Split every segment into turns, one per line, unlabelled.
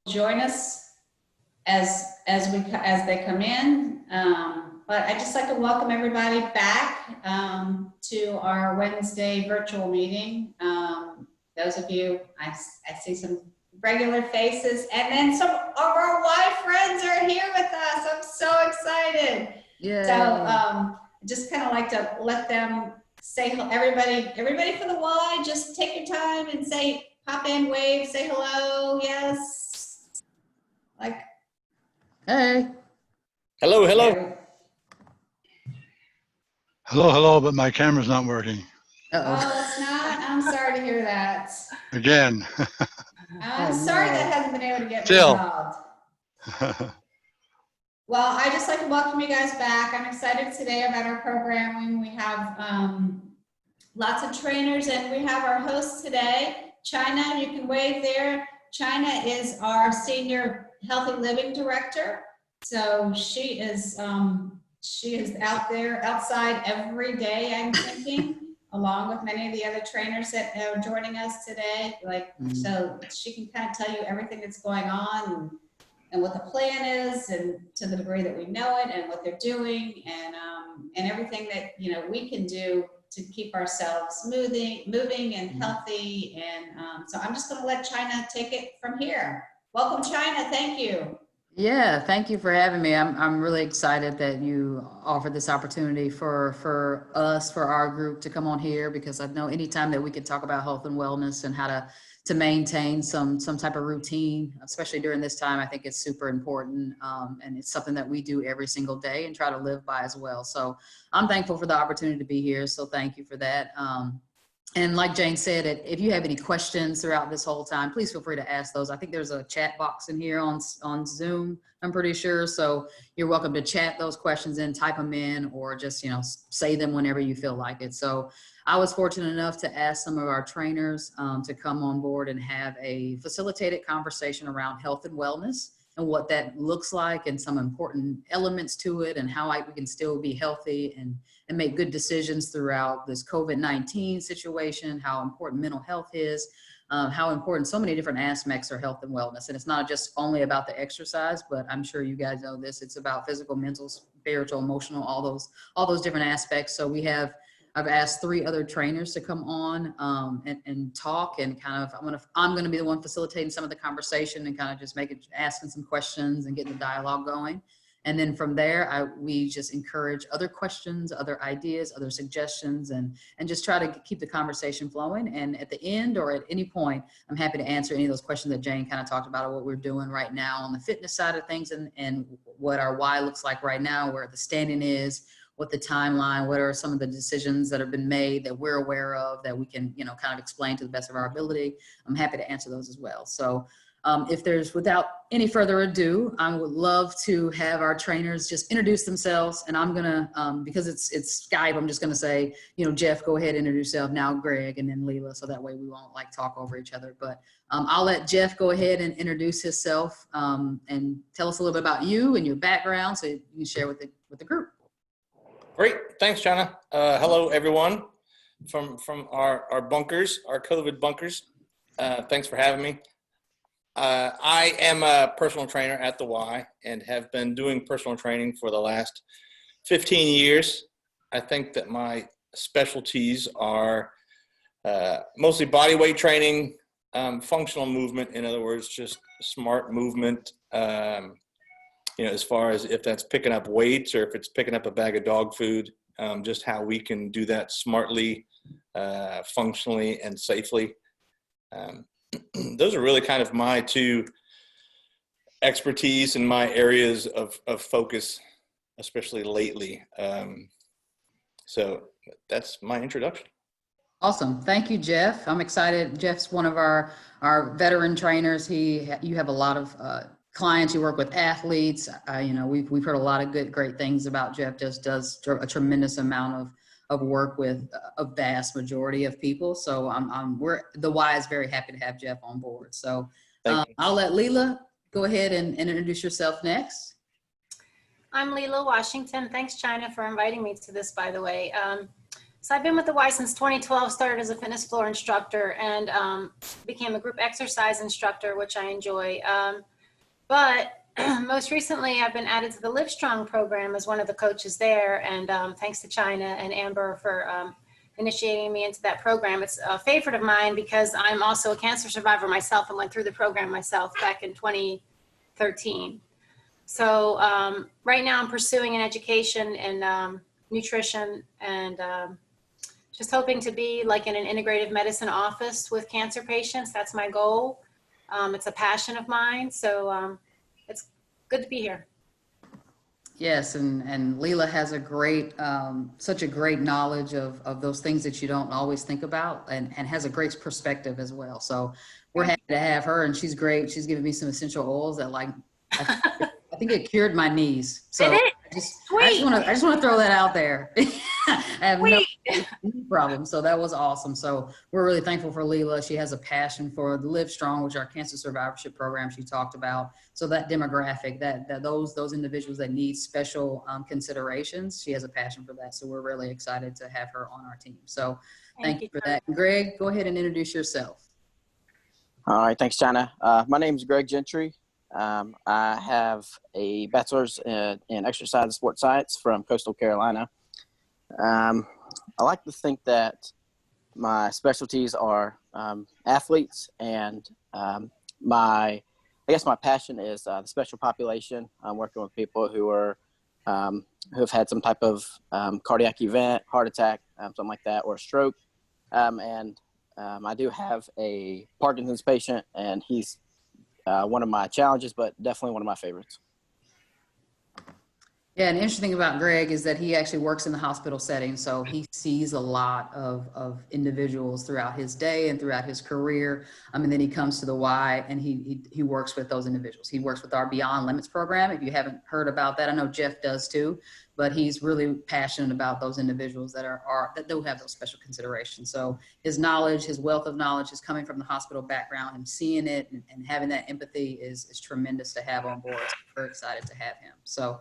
join us as they come in. But I'd just like to welcome everybody back to our Wednesday virtual meeting. Those of you, I see some regular faces, and then some of our Y friends are here with us. I'm so excited.
Yeah.
So just kind of like to let them say everybody for the Y. Just take your time and say, pop in, wave, say hello. Yes. Like.
Hey.
Hello, hello.
Hello, but my camera's not working.
Oh, it's not? I'm sorry to hear that.
Again.
I'm sorry that hasn't been able to get
Still.
resolved. Well, I just like to welcome you guys back. I'm excited today about our programming. We have lots of trainers, and we have our host today, China. You can wave there. China is our Senior Healthy Living Director. So she is out there outside every day, I'm thinking, along with many of the other trainers that are joining us today. So she can kind of tell you everything that's going on and what the plan is, and to the degree that we know it, and what they're doing, and everything that we can do to keep ourselves moving and healthy. And so I'm just going to let China take it from here. Welcome, China. Thank you.
Yeah, thank you for having me. I'm really excited that you offered this opportunity for us, for our group, to come on here, because I know anytime that we can talk about health and wellness and how to maintain some type of routine, especially during this time, I think it's super important. And it's something that we do every single day and try to live by as well. So I'm thankful for the opportunity to be here. So thank you for that. And like Jane said, if you have any questions throughout this whole time, please feel free to ask those. I think there's a chat box in here on Zoom, I'm pretty sure. So you're welcome to chat those questions in, type them in, or just, say them whenever you feel like it. So I was fortunate enough to ask some of our trainers to come on board and have a facilitated conversation around health and wellness and what that looks like, and some important elements to it, and how we can still be healthy and make good decisions throughout this COVID-19 situation, how important mental health is, how important so many different aspects are health and wellness. And it's not just only about the exercise, but I'm sure you guys know this, it's about physical, mental, spiritual, emotional, all those different aspects. So I've asked 3 other trainers to come on and talk, and kind of, I'm going to be the one facilitating some of the conversation and kind of just asking some questions and getting the dialogue going. And then from there, we just encourage other questions, other ideas, other suggestions, and just try to keep the conversation flowing. And at the end, or at any point, I'm happy to answer any of those questions that Jane kind of talked about, or what we're doing right now on the fitness side of things, and what our why looks like right now, where the standing is, what the timeline, what are some of the decisions that have been made that we're aware of that we can, kind of explain to the best of our ability. I'm happy to answer those as well. So without any further ado, I would love to have our trainers just introduce themselves. And I'm gonna, because it's Skype, I'm just gonna say, Jeff, go ahead and introduce yourself now, Greg, and then Leela, so that way we won't talk over each other. But I'll let Jeff go ahead and introduce himself and tell us a little bit about you and your background, so you can share with the group.
Great, thanks, China. Hello, everyone from our bunkers, our COVID bunkers. Thanks for having me. I am a personal trainer at the Y and have been doing personal training for the last 15 years. I think that my specialties are mostly body weight training, functional movement, in other words, just smart movement, as far as if that's picking up weights or if it's picking up a bag of dog food, just how we can do that smartly, functionally, and safely. Those are really kind of my 2 expertise and my areas of focus, especially lately. So that's my introduction.
Awesome. Thank you, Jeff. I'm excited. Jeff's one of our veteran trainers. You have a lot of clients. You work with athletes. We've heard a lot of great things about Jeff. Just does a tremendous amount of work with a vast majority of people. So the Y is very happy to have Jeff on board. So I'll let Leela go ahead and introduce yourself next.
I'm Leela Washington. Thanks, China, for inviting me to this, by the way. So I've been with the Y since 2012, started as a fitness floor instructor, and became a group exercise instructor, which I enjoy. But most recently, I've been added to the Livestrong program as one of the coaches there. And thanks to China and Amber for initiating me into that program. It's a favorite of mine because I'm also a cancer survivor myself and went through the program myself back in 2013. So right now I'm pursuing an education in nutrition and just hoping to be like in an integrative medicine office with cancer patients. That's my goal. It's a passion of mine. So it's good to be here.
Yes, and Leela has a great, such a great knowledge of those things that you don't always think about, and has a great perspective as well. So we're happy to have her, and she's great. She's given me some essential oils that, like, I think it cured my knees. So
It is.
I just want to throw that out there. I have no problem. So that was awesome. So we're really thankful for Leela. She has a passion for the Livestrong, which is our cancer survivorship program she talked about. So that demographic, that those individuals that need special considerations, she has a passion for that. So we're really excited to have her on our team. So thank you for that. Greg, go ahead and introduce yourself.
All right, thanks, China. My name is Greg Gentry. I have a bachelor's in exercise and sports science from Coastal Carolina. I like to think that my specialties are athletes, and my passion is the special population. I'm working with people who have had some type of cardiac event, heart attack, something like that, or a stroke. I do have a Parkinson's patient, and he's one of my challenges, but definitely one of my favorites.
Yeah, and the interesting about Greg is that he actually works in the hospital setting, so he sees a lot of individuals throughout his day and throughout his career. And then he comes to the Y, and he works with those individuals. He works with our Beyond Limits program. If you haven't heard about that, I know Jeff does too, but he's really passionate about those individuals that that do have those special considerations. So his knowledge, his wealth of knowledge is coming from the hospital background, and seeing it and having that empathy is tremendous to have on board. So we're excited to have him. So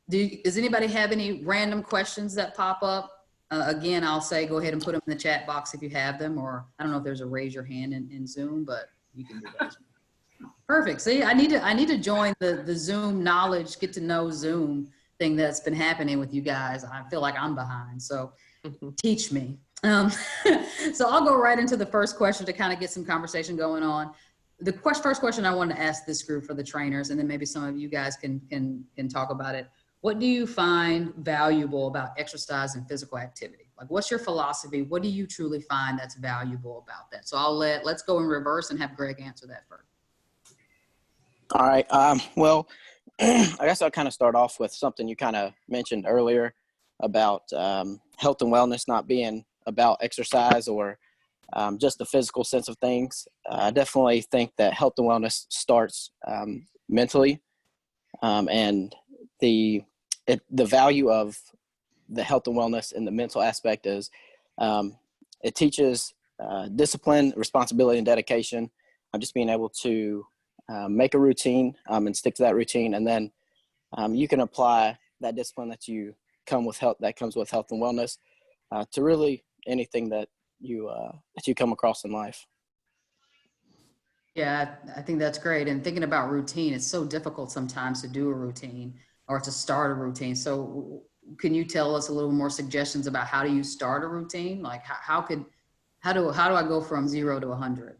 does anybody have any random questions that pop up? Again, I'll say go ahead and put them in the chat box if you have them, or I don't know if there's a raise your hand in Zoom, but you can do that. Perfect. See, I need to join the Zoom knowledge, get to know Zoom thing that's been happening with you guys. I feel like I'm behind, so teach me. So I'll go right into the first question to kind of get some conversation going on. The first question I wanted to ask this group for the trainers, and then maybe some of you guys can talk about it. What do you find valuable about exercise and physical activity? Like, what's your philosophy? What do you truly find that's valuable about that? So let's go in reverse and have Greg answer that first.
All right. Well, I guess I'll kind of start off with something you kind of mentioned earlier about health and wellness not being about exercise or just the physical sense of things. I definitely think that health and wellness starts mentally, and the value of the health and wellness in the mental aspect is it teaches discipline, responsibility, and dedication. Just being able to make a routine and stick to that routine, and then you can apply that discipline that comes with health and wellness to really anything that you come across in life.
Yeah, I think that's great. And thinking about routine, it's so difficult sometimes to do a routine or to start a routine. So can you tell us a little more suggestions about how do you start a routine? Like how do I go from 0 to 100?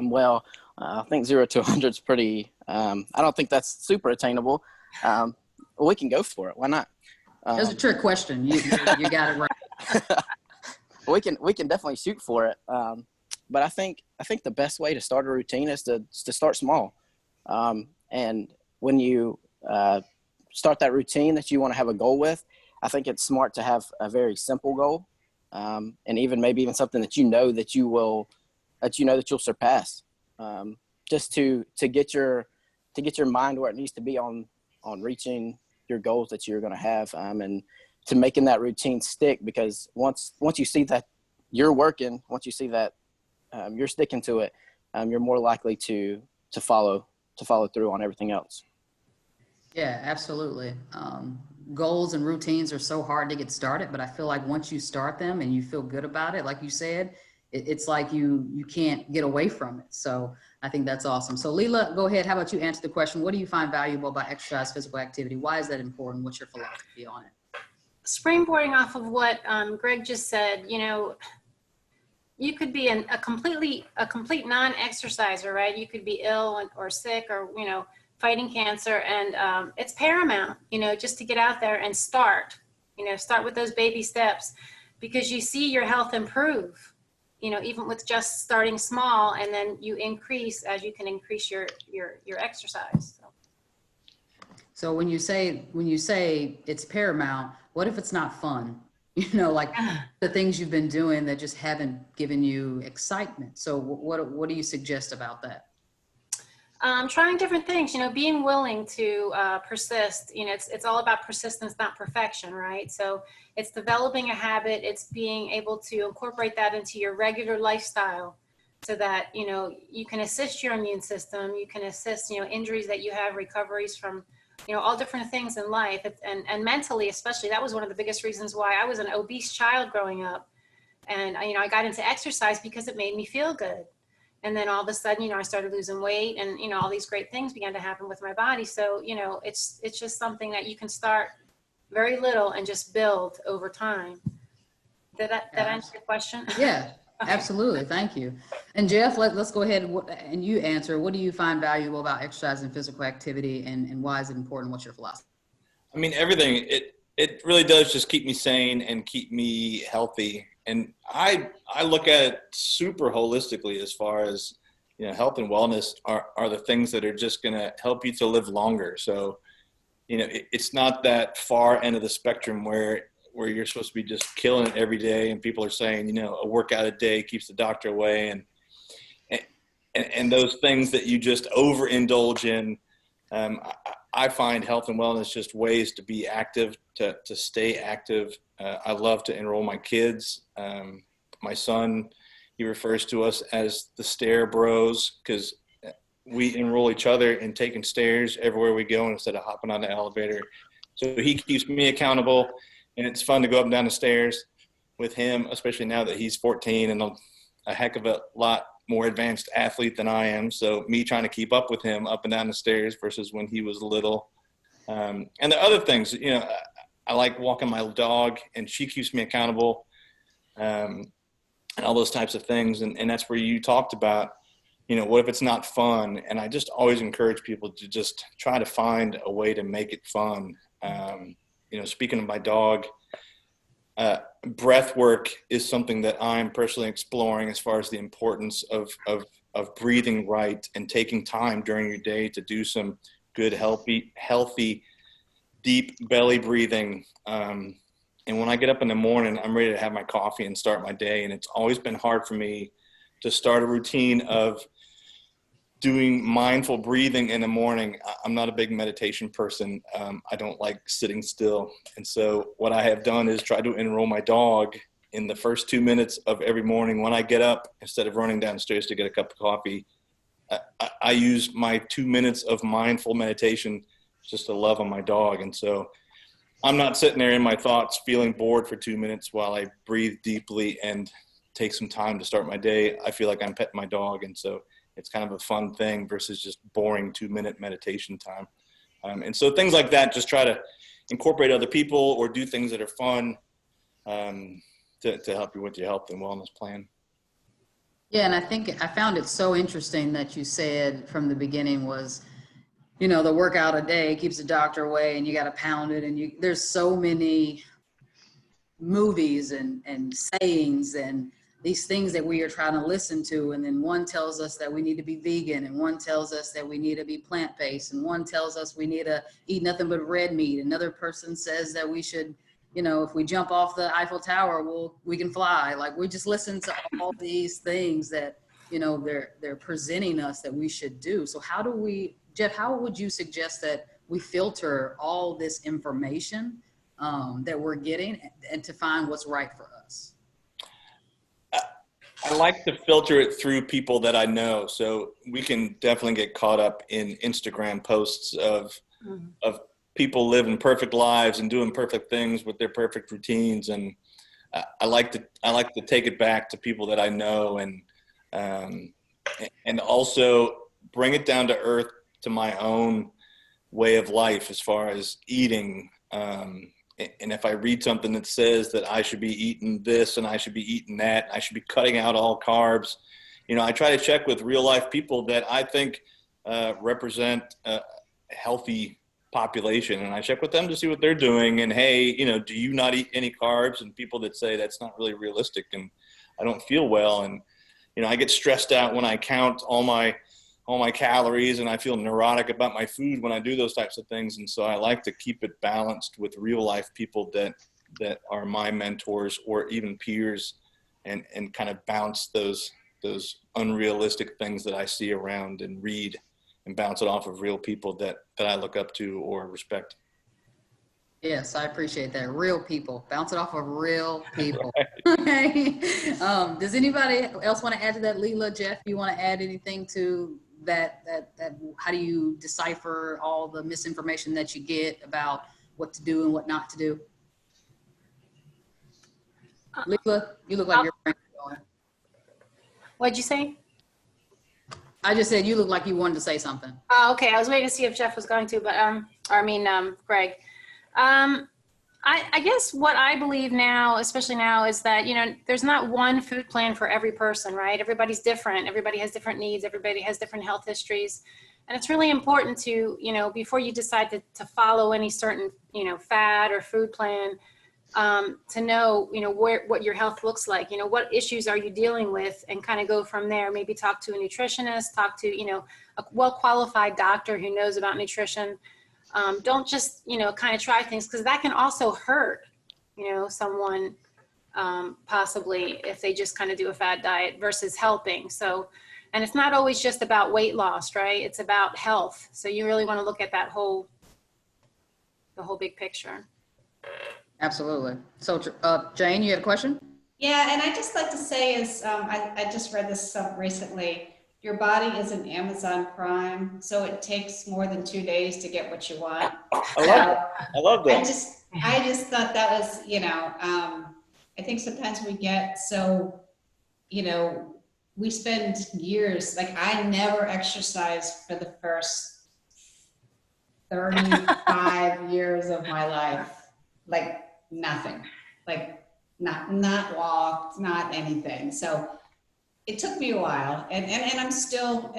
Well, I think 0 to 100 is pretty, I don't think that's super attainable. We can go for it. Why not?
That's a trick question. You got it right.
We can definitely shoot for it. But I think the best way to start a routine is to start small. And when you start that routine that you want to have a goal with, I think it's smart to have a very simple goal. And maybe even something that you'll surpass. Just to get your mind where it needs to be on reaching your goals that you're going to have, and to making that routine stick, because once you see that you're working, once you see that you're sticking to it, you're more likely to follow through on everything else.
Yeah, absolutely. Goals and routines are so hard to get started, but I feel like once you start them and you feel good about it, like you said, it's like you can't get away from it. So I think that's awesome. So Leela, go ahead. How about you answer the question? What do you find valuable about exercise, physical activity? Why is that important? What's your philosophy on it?
Springboarding off of what Greg just said, you could be a complete non-exerciser, right? You could be ill or sick or, fighting cancer. And it's paramount, just to get out there and start with those baby steps, because you see your health improve, even with just starting small, and then you increase as you can increase your exercise.
So when you say it's paramount, what if it's not fun? Like the things you've been doing that just haven't given you excitement. So what do you suggest about that?
Trying different things, being willing to persist. It's all about persistence, not perfection, right? So it's developing a habit. It's being able to incorporate that into your regular lifestyle so that, you can assist your immune system. You can assist, injuries that you have, recoveries from, all different things in life. And mentally, especially, that was one of the biggest reasons why I was an obese child growing up. And, I got into exercise because it made me feel good. And then all of a sudden, I started losing weight, and, all these great things began to happen with my body. So, it's just something that you can start very little and just build over time. Did that answer your question?
Yeah, absolutely. Thank you. And Jeff, let's go ahead and you answer. What do you find valuable about exercise and physical activity, and why is it important? What's your philosophy?
I mean, everything. It really does just keep me sane and keep me healthy. And I look at it super holistically as far as, health and wellness are the things that are just going to help you to live longer. So, it's not that far end of the spectrum where you're supposed to be just killing it every day. And people are saying, a workout a day keeps the doctor away. And those things that you just overindulge in. I find health and wellness just ways to be active, to stay active. I love to enroll my kids. My son, he refers to us as the stair bros, because we enroll each other in taking stairs everywhere we go instead of hopping on the elevator. So he keeps me accountable, and it's fun to go up and down the stairs with him, especially now that he's 14 and a heck of a lot more advanced athlete than I am. So me trying to keep up with him up and down the stairs versus when he was little. And the other things, I like walking my dog, and she keeps me accountable, and all those types of things. And that's where you talked about, what if it's not fun? And I just always encourage people to just try to find a way to make it fun. Speaking of my dog, breath work is something that I'm personally exploring as far as the importance of breathing right and taking time during your day to do some good, healthy, deep belly breathing. And when I get up in the morning, I'm ready to have my coffee and start my day. And it's always been hard for me to start a routine of doing mindful breathing in the morning. I'm not a big meditation person. I don't like sitting still. And so what I have done is try to enroll my dog in the first 2 minutes of every morning when I get up. Instead of running downstairs to get a cup of coffee, I use my 2 minutes of mindful meditation just to love on my dog. And so I'm not sitting there in my thoughts feeling bored for 2 minutes while I breathe deeply and take some time to start my day. I feel like I'm petting my dog. And so it's kind of a fun thing versus just boring 2 minute meditation time. And so things like that, just try to incorporate other people or do things that are fun to help you with your health and wellness plan.
Yeah, and I think I found it so interesting that you said from the beginning was, the workout a day keeps the doctor away, and you got to pound it. And there's so many movies and sayings and these things that we are trying to listen to. And then one tells us that we need to be vegan, and one tells us that we need to be plant-based, and one tells us we need to eat nothing but red meat. Another person says that we should, if we jump off the Eiffel Tower, we can fly. Like, we just listen to all these things that, they're presenting us that we should do. So Jeff, how would you suggest that we filter all this information that we're getting and to find what's right for us?
I like to filter it through people that I know. So we can definitely get caught up in Instagram posts of people living perfect lives and doing perfect things with their perfect routines. And I like to take it back to people that I know and and also bring it down to earth to my own way of life as far as eating. And if I read something that says that I should be eating this and I should be eating that, I should be cutting out all carbs, I try to check with real life people that I think represent a healthy population, and I check with them to see what they're doing. And hey, do you not eat any carbs? And people that say that's not really realistic and I don't feel well. And I get stressed out when I count all my calories, and I feel neurotic about my food when I do those types of things. And so I like to keep it balanced with real life people that are my mentors or even peers, and kind of bounce those unrealistic things that I see around and read, and bounce it off of real people that I look up to or respect.
Yes, I appreciate that. Real people. Bounce it off of real people. Okay. Does anybody else want to add to that? Leela, Jeff, you want to add anything to that? How do you decipher all the misinformation that you get about what to do and what not to do? Leela, you look like your brain is going.
What'd you say?
I just said you look like you wanted to say something.
Oh, okay. I was waiting to see if Jeff was going to, but Greg. I guess what I believe now, especially now, is that, there's not one food plan for every person, right? Everybody's different. Everybody has different needs. Everybody has different health histories. And it's really important to, before you decide to follow any certain, fad or food plan, to know, what your health looks like, what issues are you dealing with, and kind of go from there. Maybe talk to a nutritionist, talk to, a well-qualified doctor who knows about nutrition. Don't just, kind of try things, because that can also hurt, someone possibly if they just kind of do a fad diet versus helping. So, and it's not always just about weight loss, right? It's about health. So you really want to look at the whole big picture.
Absolutely. So, Jane, you had a question?
Yeah, and I just like to say is, I just read this recently. Your body is an Amazon Prime, so it takes more than 2 days to get what you want.
I love that.
I just thought that was, I think sometimes we get so, we spend years, like I never exercised for the first 35 years of my life, like nothing, like not walked, not anything. So it took me a while, and I'm still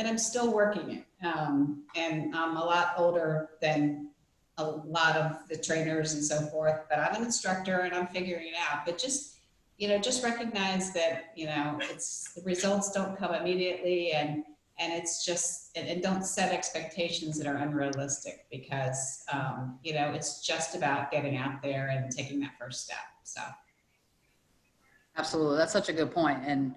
working it. And I'm a lot older than a lot of the trainers and so forth, but I'm an instructor and I'm figuring it out. But just recognize that, it's the results don't come immediately, and it's just, and don't set expectations that are unrealistic, because, it's just about getting out there and taking that first step. So.
Absolutely. That's such a good point. And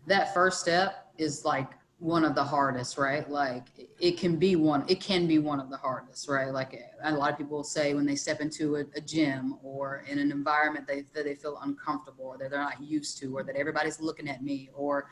that first step is like one of the hardest, right? Like it can be one of the hardest, right? Like a lot of people say when they step into a gym or in an environment that they feel uncomfortable, or that they're not used to, or that everybody's looking at me, or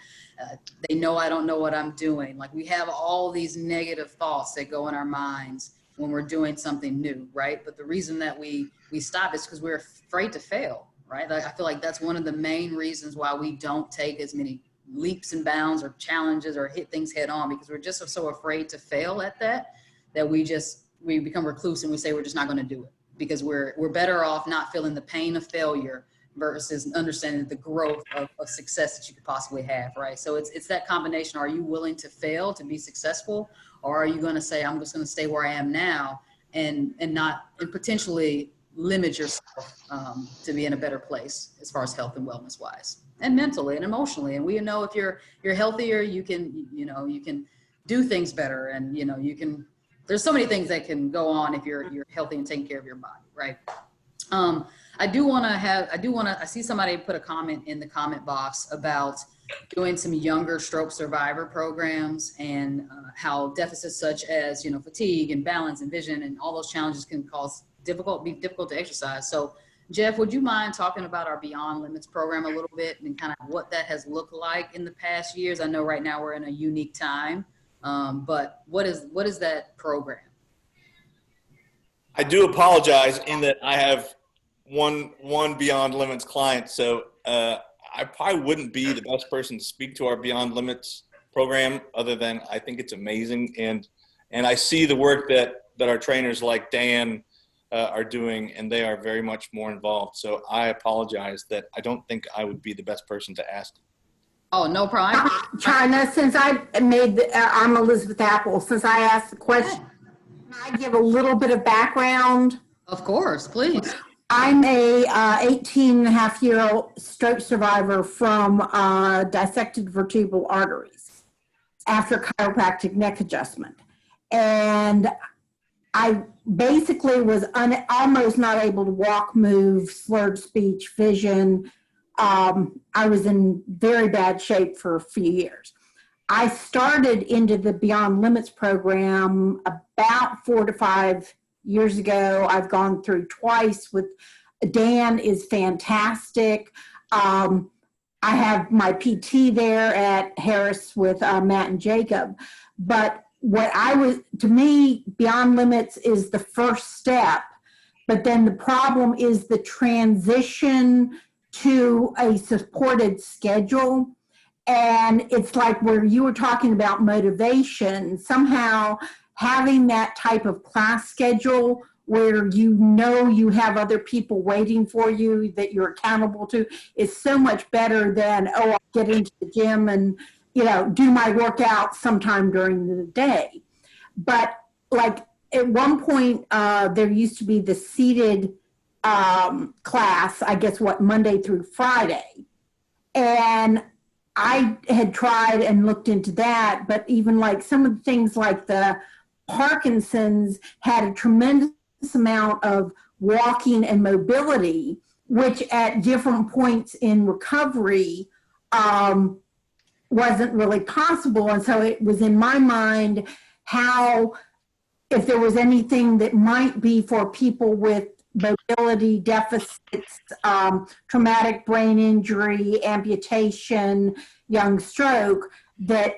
they know I don't know what I'm doing. Like we have all these negative thoughts that go in our minds when we're doing something new, right? But the reason that we stop is because we're afraid to fail, right? Like, I feel like that's one of the main reasons why we don't take as many leaps and bounds or challenges or hit things head on, because we're just so afraid to fail at that we become recluse and we say we're just not going to do it, because we're better off not feeling the pain of failure versus understanding the growth of success that you could possibly have, right? So it's that combination. Are you willing to fail to be successful, or are you going to say I'm just going to stay where I am now and potentially limit yourself to be in a better place as far as health and wellness wise, and mentally and emotionally? And we know if you're healthier, you can do things better, and there's so many things that can go on if you're healthy and taking care of your body, right? I see somebody put a comment in the comment box about doing some younger stroke survivor programs, and how deficits such as fatigue and balance and vision and all those challenges can be difficult to exercise. So Jeff, would you mind talking about our Beyond Limits program a little bit, and kind of what that has looked like in the past years? I know right now we're in a unique time, but what is that program?
I do apologize in that I have one Beyond Limits client, so I probably wouldn't be the best person to speak to our Beyond Limits program other than I think it's amazing. And I see the work that our trainers like Dan are doing, and they are very much more involved. So I apologize that I don't think I would be the best person to ask.
Oh, no problem.
China, since I made I'm Elizabeth Apple, since I asked the question, can I give a little bit of background?
Of course, please.
I'm a 18-and-a-half-year-old stroke survivor from dissected vertebral arteries after chiropractic neck adjustment. And I basically was almost not able to walk, move, slurred speech, vision. I was in very bad shape for a few years. I started into the Beyond Limits program about 4 to 5 years ago. I've gone through twice with Dan is fantastic. I have my PT there at Harris with Matt and Jacob. But to me, Beyond Limits is the first step. But then the problem is the transition to a supported schedule. And it's like where you were talking about motivation, somehow having that type of class schedule where you know you have other people waiting for you that you're accountable to is so much better than, oh, I'll get into the gym and, do my workout sometime during the day. But like at one point, there used to be the seated class, I guess Monday through Friday. And I had tried and looked into that, but even like some of the things like the Parkinson's had a tremendous amount of walking and mobility, which at different points in recovery wasn't really possible. And so it was in my mind how, if there was anything that might be for people with mobility deficits, traumatic brain injury, amputation, young stroke, that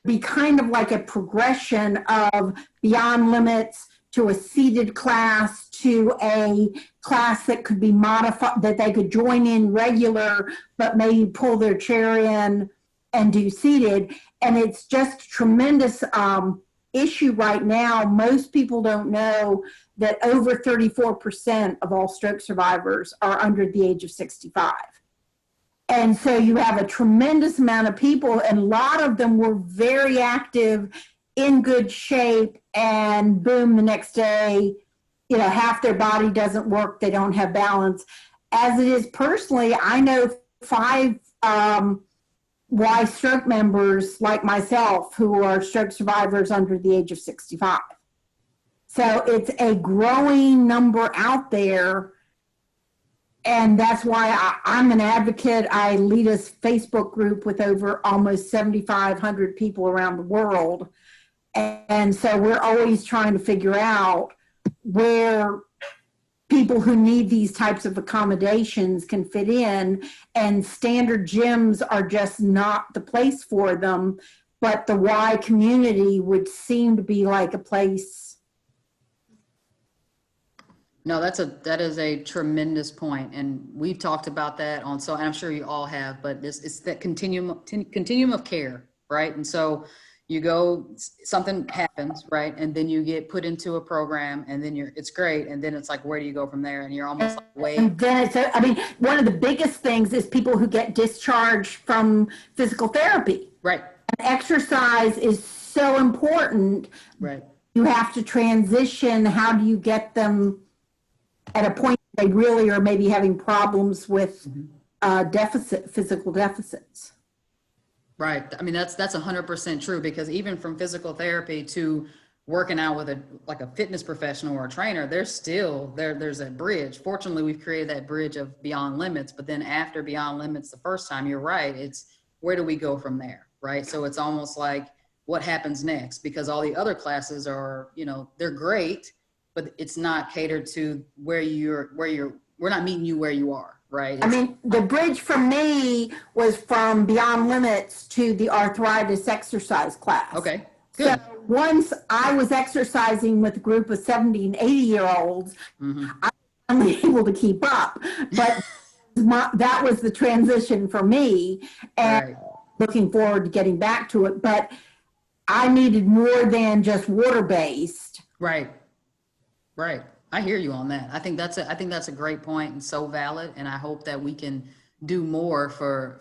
be kind of like a progression of Beyond Limits to a seated class to a class that could be modified, that they could join in regular, but maybe pull their chair in and do seated. And it's just a tremendous issue right now. Most people don't know that over 34% of all stroke survivors are under the age of 65. And so you have a tremendous amount of people, and a lot of them were very active, in good shape, and boom, the next day, half their body doesn't work, they don't have balance. As it is personally, I know 5 Y stroke members like myself who are stroke survivors under the age of 65. So it's a growing number out there. And that's why I'm an advocate. I lead a Facebook group with over almost 7,500 people around the world. And so we're always trying to figure out where people who need these types of accommodations can fit in, and standard gyms are just not the place for them. But the Y community would seem to be like a place.
No, that is a tremendous point, and we've talked about that and I'm sure you all have, but it's that continuum of care, right? And so you go, something happens, right? And then you get put into a program, and then it's great. And then it's like, where do you go from there? And you're almost like, wait.
And then one of the biggest things is people who get discharged from physical therapy.
Right.
And exercise is so important.
Right.
You have to transition. How do you get them at a point they really are maybe having problems with physical deficits?
Right. I mean, that's 100% true, because even from physical therapy to working out with a fitness professional or a trainer, there's a bridge. Fortunately, we've created that bridge of Beyond Limits, but then after Beyond Limits, the first time, you're right, it's where do we go from there? Right. So it's almost like what happens next, because all the other classes are, they're great, but it's not catered to we're not meeting you where you are. Right.
I mean, the bridge for me was from Beyond Limits to the arthritis exercise class.
Okay, good.
So once I was exercising with a group of 70 and 80-year-olds, I wasn't able to keep up. But that was the transition for me. And looking forward to getting back to it. But I needed more than just water-based.
Right. Right. I hear you on that. I think that's a great point and so valid. And I hope that we can do more for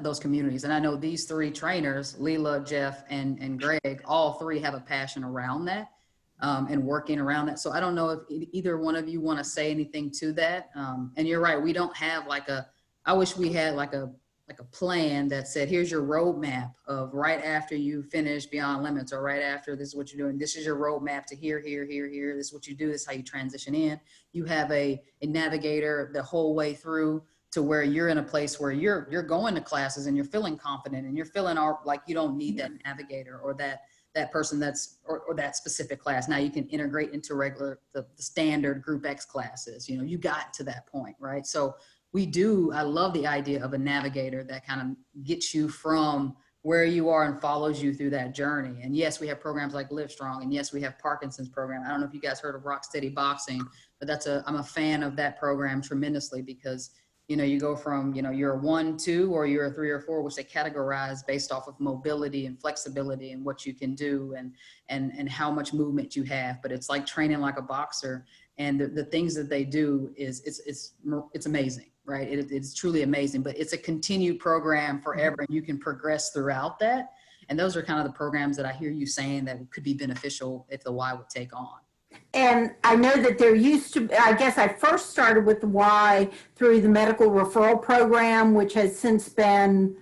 those communities. And I know these three trainers, Leela, Jeff, and Greg, all three have a passion around that, and working around that. So I don't know if either one of you want to say anything to that. And you're right. We don't have I wish we had like a plan that said, here's your roadmap of right after you finish Beyond Limits, or right after this is what you're doing. This is your roadmap to here. This is what you do. This is how you transition in. You have a navigator the whole way through to where you're in a place where you're going to classes and you're feeling confident and you're feeling like you don't need that navigator or that person or that specific class. Now you can integrate into the standard Group X classes. You got to that point, right? So I love the idea of a navigator that kind of gets you from where you are and follows you through that journey. And yes, we have programs like Live Strong, and yes, we have Parkinson's program. I don't know if you guys heard of Rock Steady Boxing, but I'm a fan of that program tremendously, because you go from, you're a 1, 2, or you're a 3 or 4, which they categorize based off of mobility and flexibility and what you can do and how much movement you have. But it's like training like a boxer, and the things that they do it's amazing, right? It's truly amazing, but it's a continued program forever, and you can progress throughout that. And those are kind of the programs that I hear you saying that could be beneficial if the Y would take on.
And I know that there used to, I guess I first started with the Y through the medical referral program, which has since been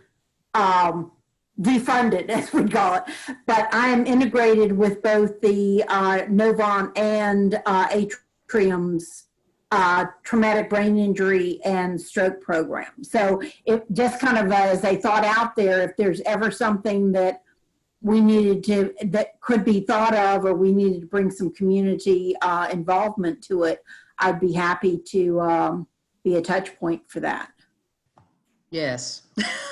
defunded, as we call it. But I am integrated with both the Novant and Atrium's traumatic brain injury and stroke program. So it just kind of as a thought out there, if there's ever something that that could be thought of, or we needed to bring some community involvement to it, I'd be happy to be a touch point for that.
Yes,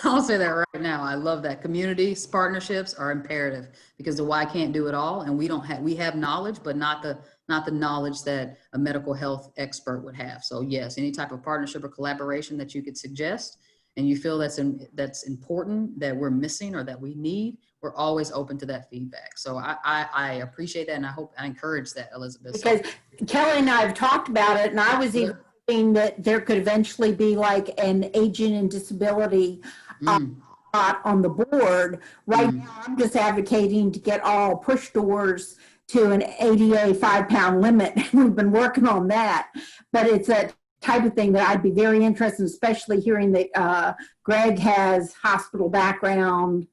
I'll say that right now. I love that. Community partnerships are imperative, because the Y can't do it all, and we have knowledge, but not the knowledge that a medical health expert would have. So yes, any type of partnership or collaboration that you could suggest, and you feel that's important, that we're missing or that we need, we're always open to that feedback. So I appreciate that, and I encourage that, Elizabeth.
Because Kelly and I have talked about it, and I was even thinking that there could eventually be like an aging and disability spot on the board. Right now, I'm just advocating to get all push doors to an ADA 5-pound limit. We've been working on that, but it's a type of thing that I'd be very interested in, especially hearing that Greg has hospital background.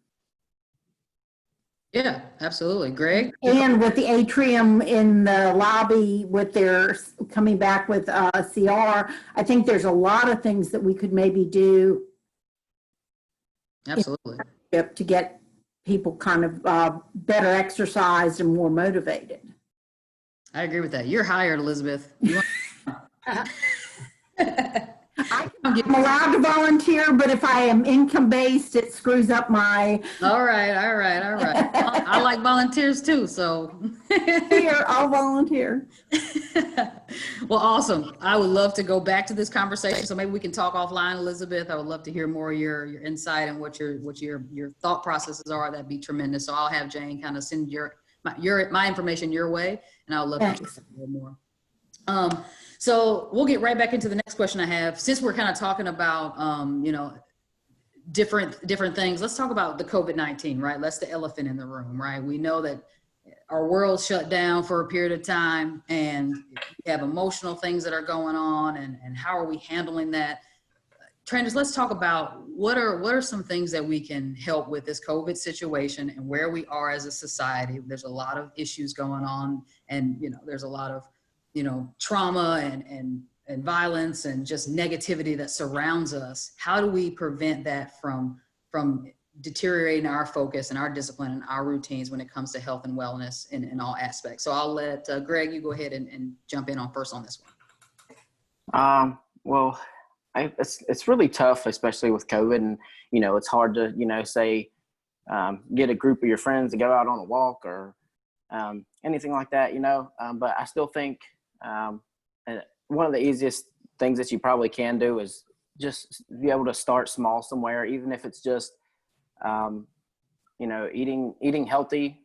Yeah, absolutely. Greg?
And with the Atrium in the lobby with their coming back with CR, I think there's a lot of things that we could maybe do.
Absolutely.
To get people kind of better exercised and more motivated.
I agree with that. You're hired, Elizabeth.
I'm allowed to volunteer, but if I am income-based, it screws up my...
All right. I like volunteers too, so.
Here, I'll volunteer.
Well, awesome. I would love to go back to this conversation, so maybe we can talk offline, Elizabeth. I would love to hear more of your insight and what your thought processes are. That'd be tremendous. So I'll have Jane kind of send my information your way, and I'll love to talk a little more. So we'll get right back into the next question I have. Since we're kind of talking about, different things, let's talk about the COVID-19, right? That's the elephant in the room, right? We know that our world shut down for a period of time, and we have emotional things that are going on, and how are we handling that? Trainers, let's talk about what are some things that we can help with this COVID situation and where we are as a society. There's a lot of issues going on, and there's a lot of trauma and violence and just negativity that surrounds us. How do we prevent that from deteriorating our focus and our discipline and our routines when it comes to health and wellness in all aspects? So I'll let Greg, you go ahead and jump in first on this one.
Well, it's really tough, especially with COVID, and it's hard to say get a group of your friends to go out on a walk or anything like that, but I still think one of the easiest things that you probably can do is just be able to start small somewhere, even if it's just you know, eating healthy,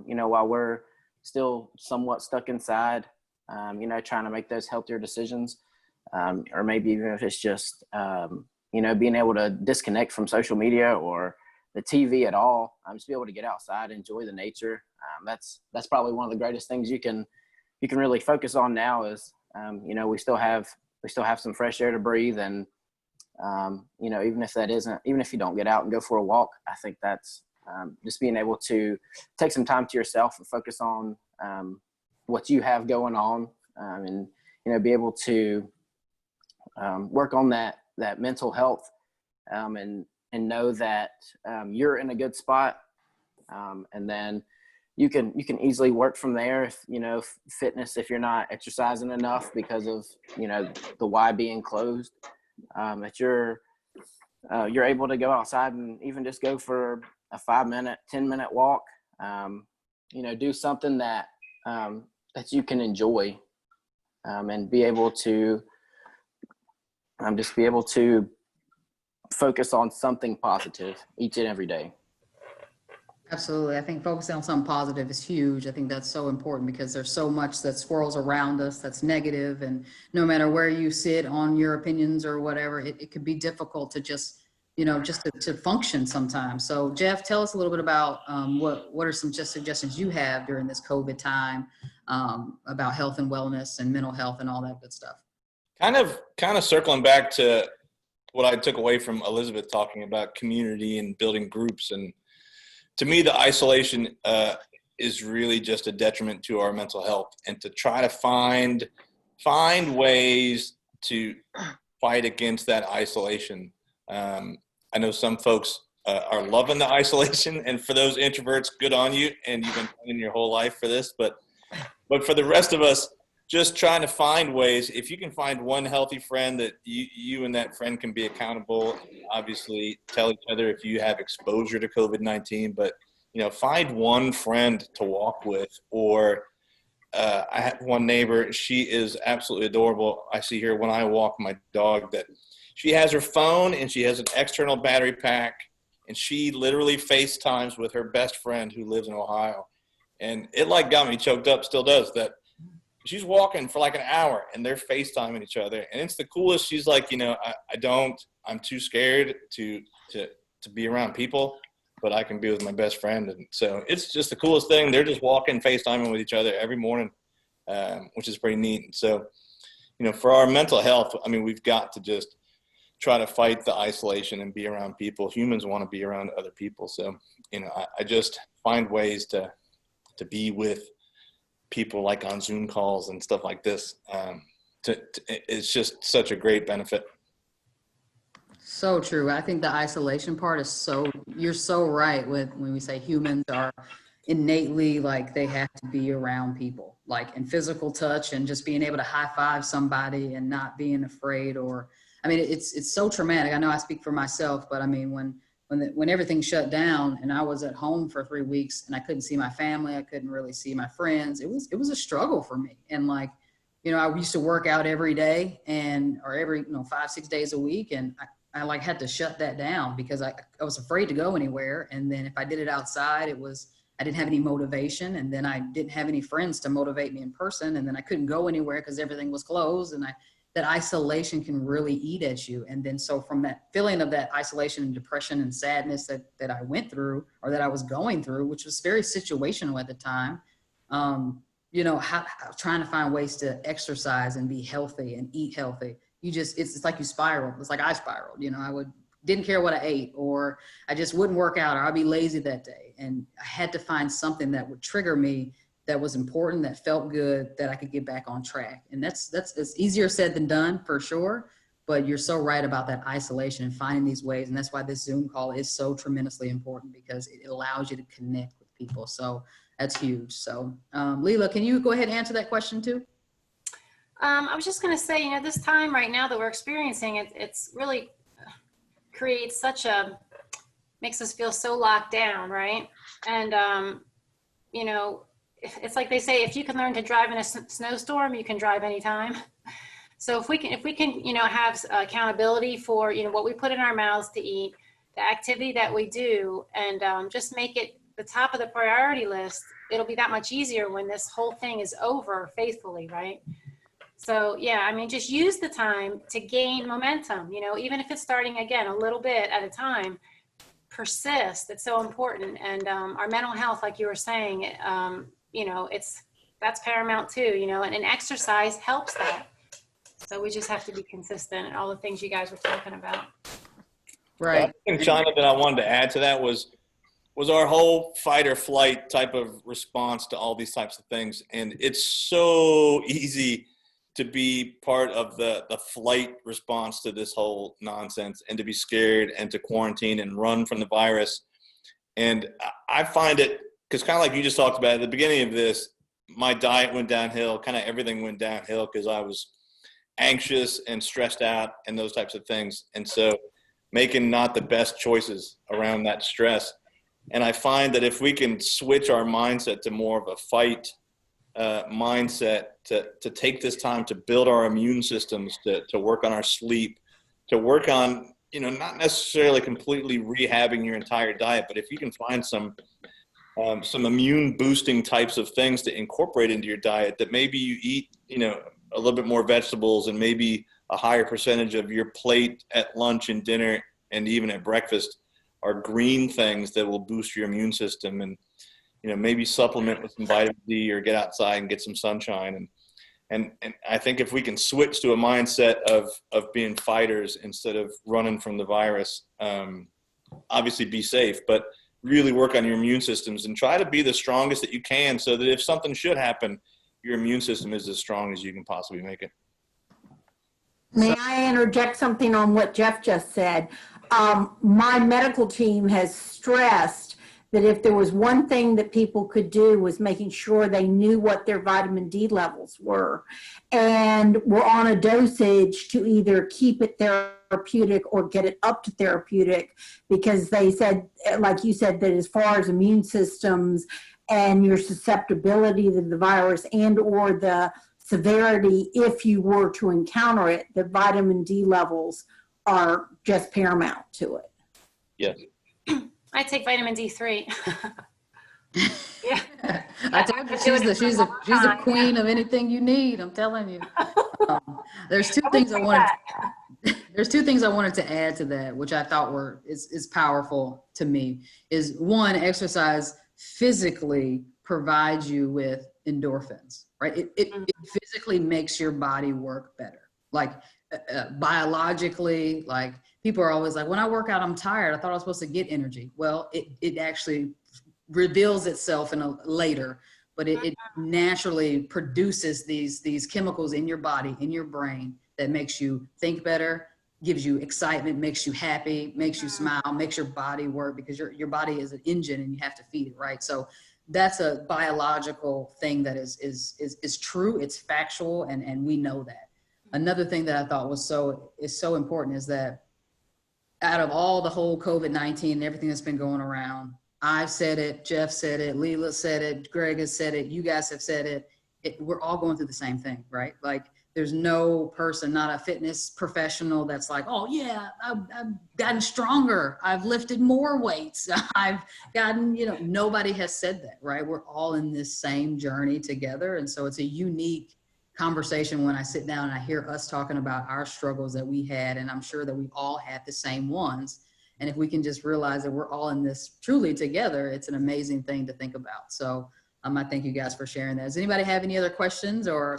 you know, while we're still somewhat stuck inside, you know, trying to make those healthier decisions, or maybe even if it's just, you know, being able to disconnect from social media or the TV at all, just be able to get outside, enjoy the nature. That's probably one of the greatest things you can really focus on now is, you know, we still have some fresh air to breathe. And, you know, even if you don't get out and go for a walk, I think that's just being able to take some time to yourself and focus on what you have going on, and, you know, be able to work on that mental health, and know that you're in a good spot. And then you can easily work from there. If, you know, fitness, if you're not exercising enough because of, you know, the Y being closed, that you're able to go outside and even just go for a 5-minute, 10-minute walk, you know, do something that you can enjoy, and be able to just be able to focus on something positive each and every day.
Absolutely. I think focusing on something positive is huge. I think that's so important because there's so much that swirls around us that's negative, and no matter where you sit on your opinions or whatever, it could be difficult to just, you know, just to function sometimes. So Jeff, tell us a little bit about what are some just suggestions you have during this COVID time, about health and wellness and mental health and all that good stuff. Kind
of circling back to what I took away from Elizabeth talking about community and building groups. And to me, the isolation is really just a detriment to our mental health, and to try to find ways to fight against that isolation. I know some folks are loving the isolation, and for those introverts, good on you. And you've been planning your whole life for this, but for the rest of us, just trying to find ways. If you can find one healthy friend that you and that friend can be accountable, obviously tell each other if you have exposure to COVID-19, but, you know, find one friend to walk with. Or I have one neighbor, she is absolutely adorable. I see her when I walk my dog, that she has her phone and she has an external battery pack, and she literally FaceTimes with her best friend who lives in Ohio. And it like got me choked up, still does, that she's walking for like an hour and they're FaceTiming each other. And it's the coolest. She's like, you know, I'm too scared to be around people, but I can be with my best friend. And so it's just the coolest thing. They're just walking, FaceTiming with each other every morning, which is pretty neat. And so, you know, for our mental health, I mean, we've got to just try to fight the isolation and be around people. Humans want to be around other people. So, you know, I just find ways to be with people, like on Zoom calls and stuff like this. It's just such a great benefit.
So true. I think the isolation part is you're so right when we say humans are innately, like, they have to be around people, like in physical touch, and just being able to high five somebody and not being afraid. Or, I mean, it's so traumatic. I know I speak for myself, but I mean, when everything shut down and I was at home for 3 weeks and I couldn't see my family, I couldn't really see my friends. It was a struggle for me. And, like, you know, I used to work out every day or every, you know, 5-6 days a week. And I like had to shut that down because I was afraid to go anywhere. And then if I did it outside, I didn't have any motivation. And then I didn't have any friends to motivate me in person. And then I couldn't go anywhere because everything was closed. And that isolation can really eat at you. And then so from that feeling of that isolation and depression and sadness that I went through, or that I was going through, which was very situational at the time, you know, trying to find ways to exercise and be healthy and eat healthy. It's like you spiral. It's like I spiraled, you know, didn't care what I ate, or I just wouldn't work out, or I'd be lazy that day. And I had to find something that would trigger me, that was important, that felt good, that I could get back on track. And that's it's easier said than done, for sure. But you're so right about that isolation and finding these ways. And that's why this Zoom call is so tremendously important, because it allows you to connect with people. So that's huge. So Leela, can you go ahead and answer that question too?
I was just going to say, you know, this time right now that we're experiencing, it's really creates makes us feel so locked down, right? And, you know, it's like they say, if you can learn to drive in a snowstorm, you can drive anytime. So if we can, you know, have accountability for, you know, what we put in our mouths to eat, the activity that we do and just make it the top of the priority list, it'll be that much easier when this whole thing is over faithfully, right? So yeah, I mean, just use the time to gain momentum, you know, even if it's starting again a little bit at a time, persist. It's so important. And our mental health, like you were saying, you know, that's paramount too, you know, and exercise helps that. So we just have to be consistent and all the things you guys were talking about.
Right.
I think, China, that I wanted to add to that was our whole fight or flight type of response to all these types of things. And it's so easy to be part of the flight response to this whole nonsense and to be scared and to quarantine and run from the virus. And I find it, because kind of like you just talked about at the beginning of this, my diet went downhill, kind of everything went downhill because I was anxious and stressed out and those types of things. And so making not the best choices around that stress. And I find that if we can switch our mindset to more of a fight mindset, to take this time to build our immune systems, to work on our sleep, to work on, you know, not necessarily completely rehabbing your entire diet, but if you can find some immune boosting types of things to incorporate into your diet, that maybe you eat, you know, a little bit more vegetables and maybe a higher percentage of your plate at lunch and dinner and even at breakfast are green things that will boost your immune system, and, you know, maybe supplement with some vitamin D or get outside and get some sunshine. And I think if we can switch to a mindset of being fighters instead of running from the virus, obviously be safe, but really work on your immune systems and try to be the strongest that you can so that if something should happen, your immune system is as strong as you can possibly make it.
May I interject something on what Jeff just said? My medical team has stressed that if there was one thing that people could do was making sure they knew what their vitamin D levels were and were on a dosage to either keep it therapeutic or get it up to therapeutic, because they said, like you said, that as far as immune systems and your susceptibility to the virus and or the severity, if you were to encounter it, the vitamin D levels are just paramount to it.
Yes.
I take vitamin D3. Yeah.
I told you she's the queen of anything you need. I'm telling you. There's two things I wanted to add to that, which I thought is powerful to me. Is one, exercise physically provides you with endorphins, right? It physically makes your body work better. Like biologically, like people are always like, when I work out, I'm tired. I thought I was supposed to get energy. Well, it actually reveals itself later, but it naturally produces these chemicals in your body, in your brain, that makes you think better, gives you excitement, makes you happy, makes you smile, makes your body work, because your body is an engine and you have to feed it, right? So that's a biological thing that is true. It's factual, and we know that. Another thing that I thought was so important is that out of all the whole COVID-19 and everything that's been going around, I've said it, Jeff said it, Leela said it, Greg has said it, you guys have said it. We're all going through the same thing, right? Like there's no person, not a fitness professional, that's like, oh yeah, I've gotten stronger. I've lifted more weights. I've gotten, nobody has said that, right? We're all in this same journey together. And so it's a unique conversation when I sit down and I hear us talking about our struggles that we had, and I'm sure that we all had the same ones. And if we can just realize that we're all in this truly together, it's an amazing thing to think about. So I thank you guys for sharing that. Does anybody have any other questions or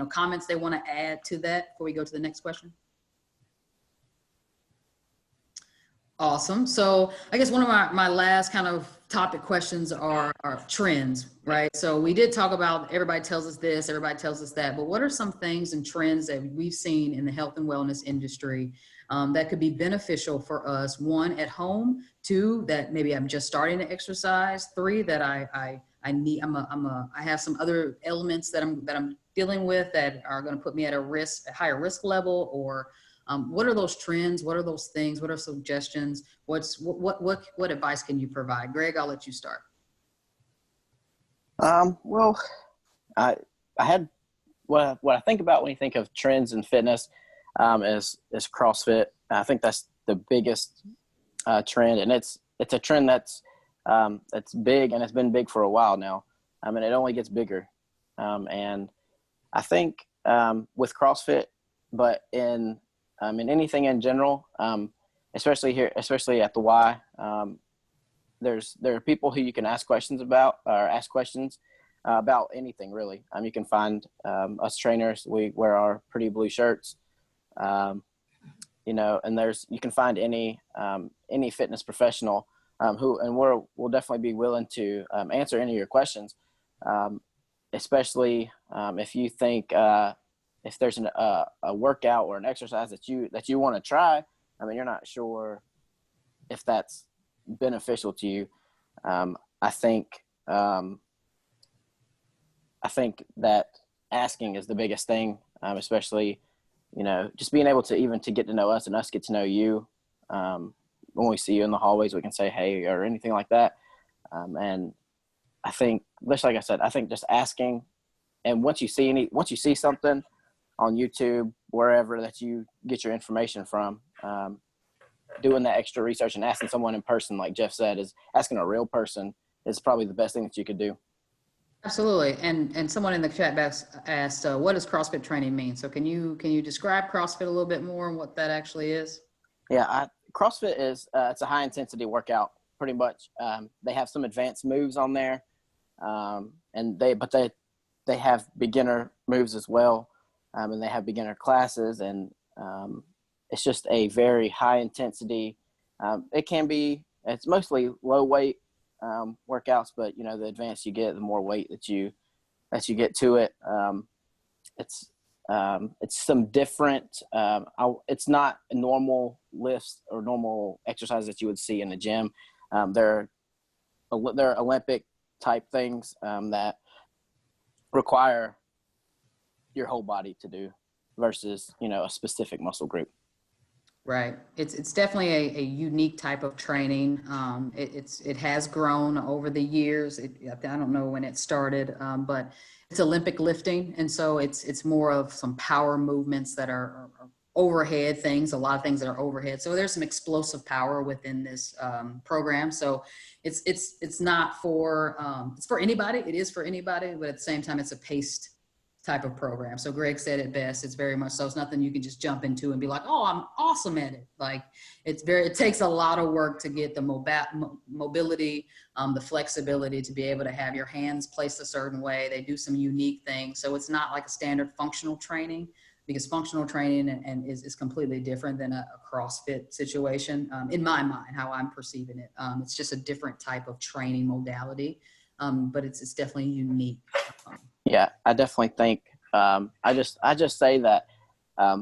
comments they want to add to that before we go to the next question? Awesome. So I guess one of my last kind of topic questions are trends, right? So we did talk about, everybody tells us this, everybody tells us that, but what are some things and trends that we've seen in the health and wellness industry that could be beneficial for us? One, at home. Two, that maybe I'm just starting to exercise. Three, that I have some other elements that I'm dealing with that are going to put me at a higher risk level, or what are those trends? What are those things? What are suggestions? What advice can you provide? Greg, I'll let you start.
Well, I had what I think about when you think of trends in fitness is CrossFit. I think that's the biggest trend, and it's a trend that's big, and it's been big for a while now. And it only gets bigger. And I think with CrossFit, but in anything in general, especially at the Y, there are people who you can ask questions about anything really. You can find us trainers. We wear our pretty blue shirts, and you can find any fitness professional we'll definitely be willing to answer any of your questions, especially if you think if there's a workout or an exercise that you want to try. You're not sure if that's beneficial to you. I think that asking is the biggest thing, especially, just being able to even to get to know us and us get to know you. When we see you in the hallways, we can say, hey, or anything like that. And I think, just like I said, I think just asking, and once you see something on YouTube, wherever that you get your information from, doing that extra research and asking someone in person, like Jeff said, is asking a real person is probably the best thing that you could do.
Absolutely. And someone in the chat box asked, what does CrossFit training mean? So can you describe CrossFit a little bit more and what that actually is?
Yeah, CrossFit is it's a high intensity workout, pretty much. They have some advanced moves on there, and they have beginner moves as well, and they have beginner classes, and it's just a very high intensity. It's mostly low weight workouts, but the advanced you get, the more weight that you get to it. It's some different. It's not normal lifts or normal exercises that you would see in the gym. They're Olympic type things that require your whole body to do versus a specific muscle group.
Right. It's definitely a unique type of training. It has grown over the years. I don't know when it started, but it's Olympic lifting. And so it's more of some power movements that are overhead things, a lot of things that are overhead. So there's some explosive power within this program. So it's not for, it's for anybody. It is for anybody, but at the same time, it's a paced type of program. So Greg said it best. It's very much so. It's nothing you can just jump into and be like, oh, I'm awesome at it. Like it takes a lot of work to get the mobility, the flexibility to be able to have your hands placed a certain way. They do some unique things. So it's not like a standard functional training, because functional training is completely different than a CrossFit situation. In my mind, how I'm perceiving it. It's just a different type of training modality, but it's definitely unique.
Yeah, I definitely think I just say that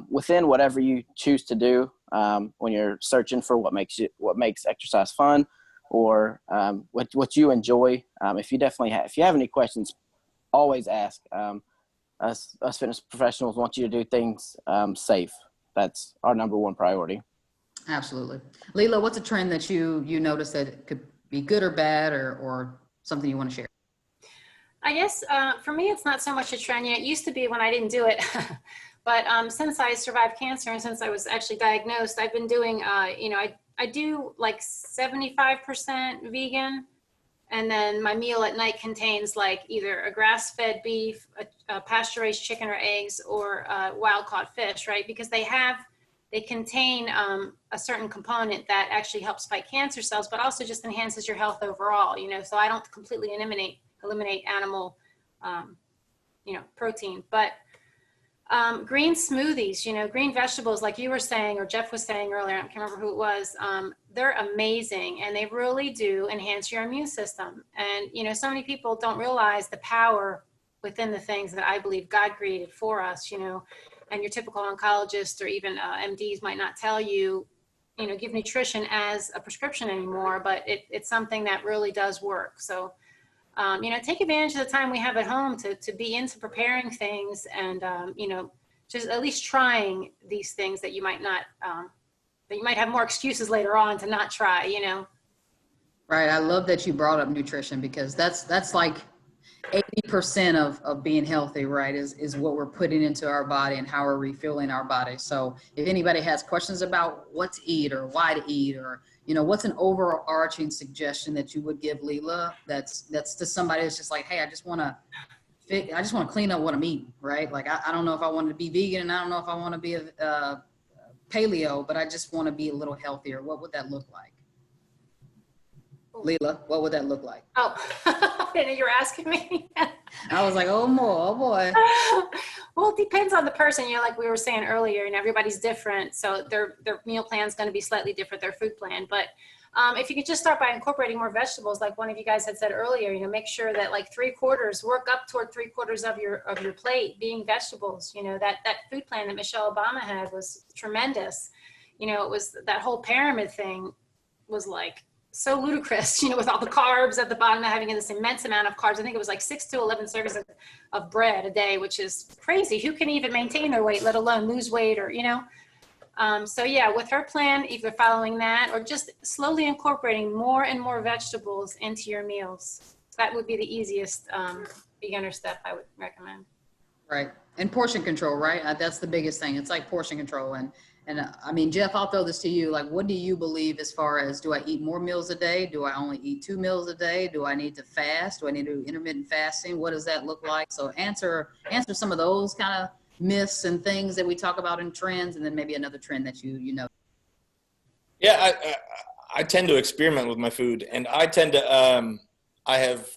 within whatever you choose to do, when you're searching for what makes exercise fun, or what you enjoy, if you have any questions, always ask. Us fitness professionals want you to do things safe. That's our number one priority. Absolutely.
Leela, what's a trend that you notice that could be good or bad, or something you want to share?
I guess for me, it's not so much a trend yet. It used to be when I didn't do it. But since I survived cancer and since I was actually diagnosed, I've been doing, I do like 75% vegan. And then my meal at night contains like either a grass-fed beef, a pasture-raised chicken or eggs, or wild-caught fish, right? Because they contain a certain component that actually helps fight cancer cells, but also just enhances your health overall, so I don't completely eliminate animal, protein, but green smoothies, green vegetables, like you were saying, or Jeff was saying earlier, I can't remember who it was, they're amazing, and they really do enhance your immune system. And, so many people don't realize the power within the things that I believe God created for us, and your typical oncologist or even MDs might not tell you, give nutrition as a prescription anymore, but it's something that really does work. So, take advantage of the time we have at home to be into preparing things and, just at least trying these things that you might not, that you might have more excuses later on to not try,
Right. I love that you brought up nutrition, because that's like, 80% of being healthy, right, is what we're putting into our body and how we're refueling our body. So if anybody has questions about what to eat or why to eat, or, you know, what's an overarching suggestion that you would give Leela, that's to somebody that's just like, hey, I just want to clean up what I'm eating, right? Like, I don't know if I want to be vegan, and I don't know if I want to be a paleo, but I just want to be a little healthier. What would that look like? Leela, what would that look like?
Oh, I didn't know you were asking me.
I was like, oh boy.
Well, it depends on the person. You know, like we were saying earlier, and everybody's different. So their meal plan is going to be slightly different, their food plan. But if you could just start by incorporating more vegetables, like one of you guys had said earlier, you know, make sure that like 3/4, work up toward 3/4 of your plate being vegetables. You know, that food plan that Michelle Obama had was tremendous. You know, it was that whole pyramid thing was like so ludicrous, you know, with all the carbs at the bottom, having this immense amount of carbs. I think it was like 6 to 11 servings of bread a day, which is crazy. Who can even maintain their weight, let alone lose weight, or, you know? So yeah, with her plan, either following that or just slowly incorporating more and more vegetables into your meals. That would be the easiest beginner step I would recommend.
Right. And portion control, right? That's the biggest thing. It's like portion control. And I mean, Jeff, I'll throw this to you. Like, what do you believe as far as, do I eat more meals a day? Do I only eat 2 meals a day? Do I need to fast? Do I need to do intermittent fasting? What does that look like? So answer some of those kind of myths and things that we talk about in trends, and then maybe another trend that you know.
Yeah, I tend to experiment with my food, and I tend to I have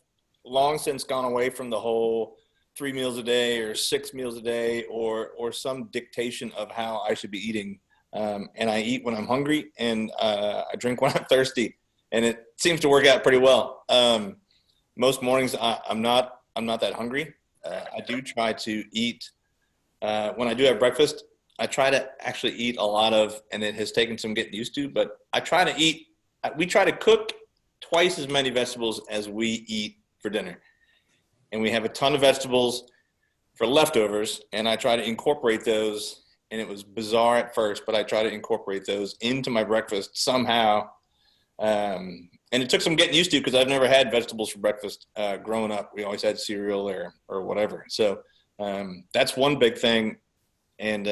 long since gone away from the whole 3 meals a day or 6 meals a day or some dictation of how I should be eating. And I eat when I'm hungry, and I drink when I'm thirsty, and it seems to work out pretty well. Most mornings I'm not that hungry. I do try to eat when I do have breakfast. I try to actually eat a lot of, and it has taken some getting used to, but I try to eat. We try to cook twice as many vegetables as we eat for dinner. And we have a ton of vegetables for leftovers, and I try to incorporate those. And it was bizarre at first, but I try to incorporate those into my breakfast somehow. And it took some getting used to, because I've never had vegetables for breakfast growing up. We always had cereal or whatever. So that's one big thing. And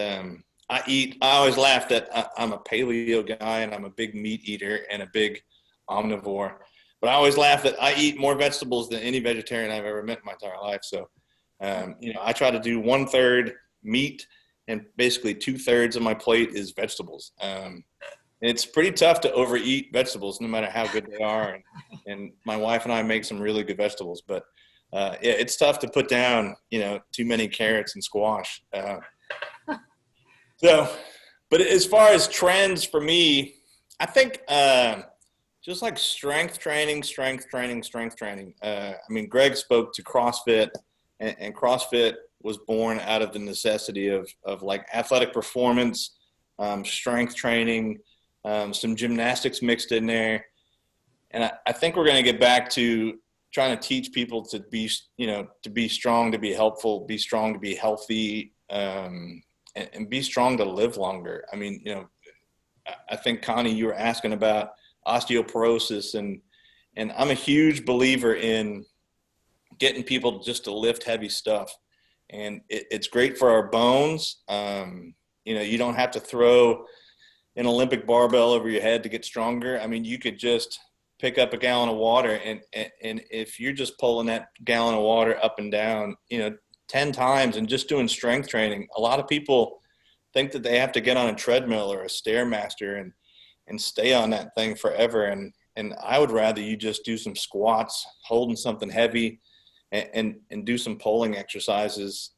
I always laugh that I'm a paleo guy, and I'm a big meat eater and a big omnivore. But I always laugh that I eat more vegetables than any vegetarian I've ever met in my entire life. So, you know, I try to do 1/3 meat, and basically 2/3 of my plate is vegetables. It's pretty tough to overeat vegetables, no matter how good they are. And my wife and I make some really good vegetables, but yeah, it's tough to put down, you know, too many carrots and squash. So, but as far as trends for me, I think, just like strength training. I mean, Greg spoke to CrossFit, and CrossFit was born out of the necessity of like athletic performance, strength training, some gymnastics mixed in there. And I think we're going to get back to trying to teach people to be, you know, to be strong, to be helpful, be strong, to be healthy, and be strong to live longer. I mean, you know, I think, Connie, you were asking about osteoporosis, and I'm a huge believer in getting people just to lift heavy stuff, and it's great for our bones. You know, you don't have to throw an Olympic barbell over your head to get stronger. I mean, you could just pick up a gallon of water, and if you're just pulling that gallon of water up and down, you know, 10 times and just doing strength training. A lot of people think that they have to get on a treadmill or a Stairmaster and stay on that thing forever. And I would rather you just do some squats, holding something heavy, and do some pulling exercises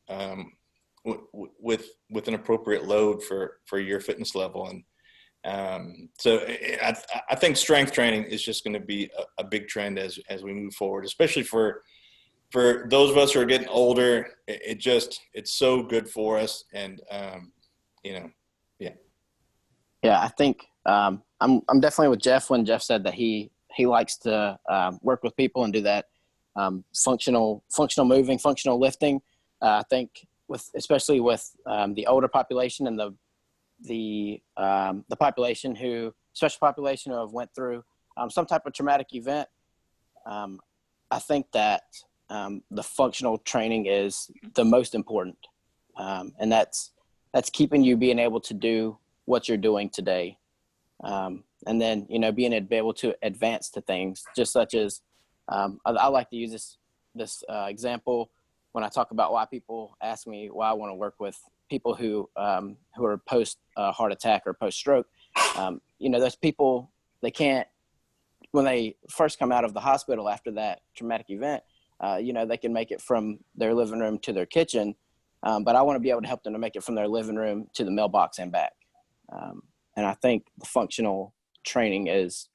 with an appropriate load for your fitness level. And so I think strength training is just going to be a big trend as we move forward, especially for those of us who are getting older. It's so good for us. And you know,
Yeah, I think I'm definitely with Jeff when Jeff said that he likes to work with people and do that functional moving, functional lifting. I think especially with the older population and the population special population who have went through some type of traumatic event. I think that the functional training is the most important. And that's keeping you being able to do what you're doing today. And then, being able to advance to things, just such as, I like to use this example when I talk about why people ask me why I want to work with people who are post heart attack or post stroke. Those people, they can't, when they first come out of the hospital after that traumatic event, they can make it from their living room to their kitchen. But I want to be able to help them to make it from their living room to the mailbox and back. And I think the functional training is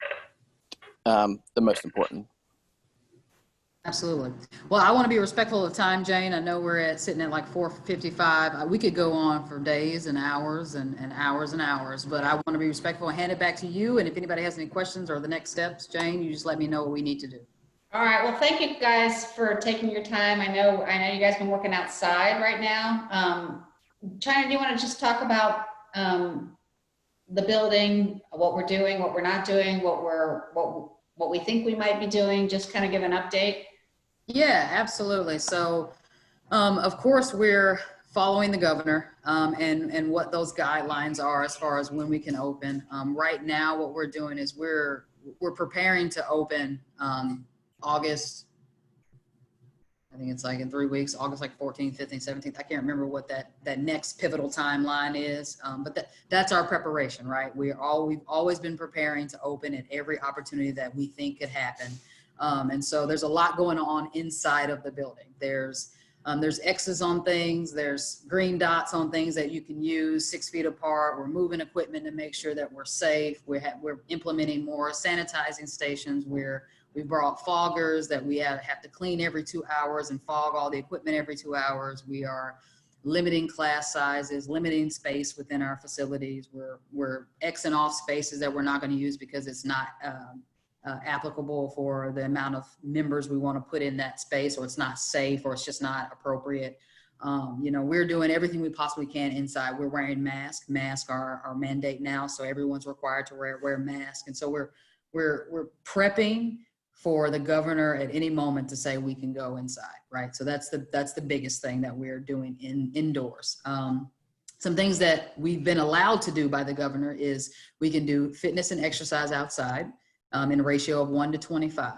the most important.
Absolutely. Well, I want to be respectful of time, Jane. I know we're sitting at like 4:55. We could go on for days and hours and hours and hours, but I want to be respectful and hand it back to you. And if anybody has any questions or the next steps, Jane, you just let me know what we need to do.
All right. Well, thank you guys for taking your time. I know you guys have been working outside right now. China, do you want to just talk about the building, what we're doing, what we're not doing, what we think we might be doing? Just kind of give an update.
Yeah, absolutely. So, of course, we're following the governor and what those guidelines are as far as when we can open. Right now, what we're doing is we're preparing to open August. I think it's like in 3 weeks, August like 14th, 15th, 17th. I can't remember what that next pivotal timeline is, but that's our preparation, right? We've always been preparing to open at every opportunity that we think could happen. And so there's a lot going on inside of the building. There's X's on things, there's green dots on things that you can use 6 feet apart. We're moving equipment to make sure that we're safe. We're implementing more sanitizing stations where we brought foggers that we have to clean every 2 hours and fog all the equipment every 2 hours. We are limiting class sizes, limiting space within our facilities. We're Xing off spaces that we're not going to use because it's not applicable for the amount of members we want to put in that space, or it's not safe, or it's just not appropriate. We're doing everything we possibly can inside. We're wearing masks. Masks are our mandate now, so everyone's required to wear masks. And so we're prepping for the governor at any moment to say we can go inside, right? So that's the biggest thing that we're doing indoors. Some things that we've been allowed to do by the governor is we can do fitness and exercise outside in a ratio of 1 to 25.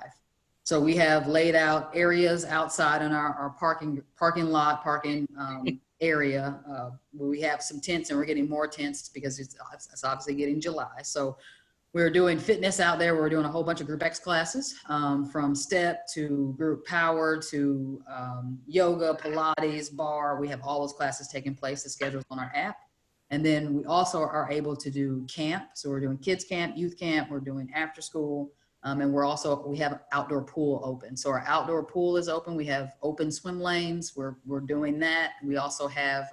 So we have laid out areas outside in our parking lot, area where we have some tents, and we're getting more tents because it's obviously getting July. So we're doing fitness out there. We're doing a whole bunch of Group X classes, from step to group power to yoga, Pilates, bar. We have all those classes taking place. The schedule's on our app. And then we also are able to do camp. So we're doing kids camp, youth camp. We're doing after school. And we have outdoor pool open. So our outdoor pool is open. We have open swim lanes. We're doing that. We also have,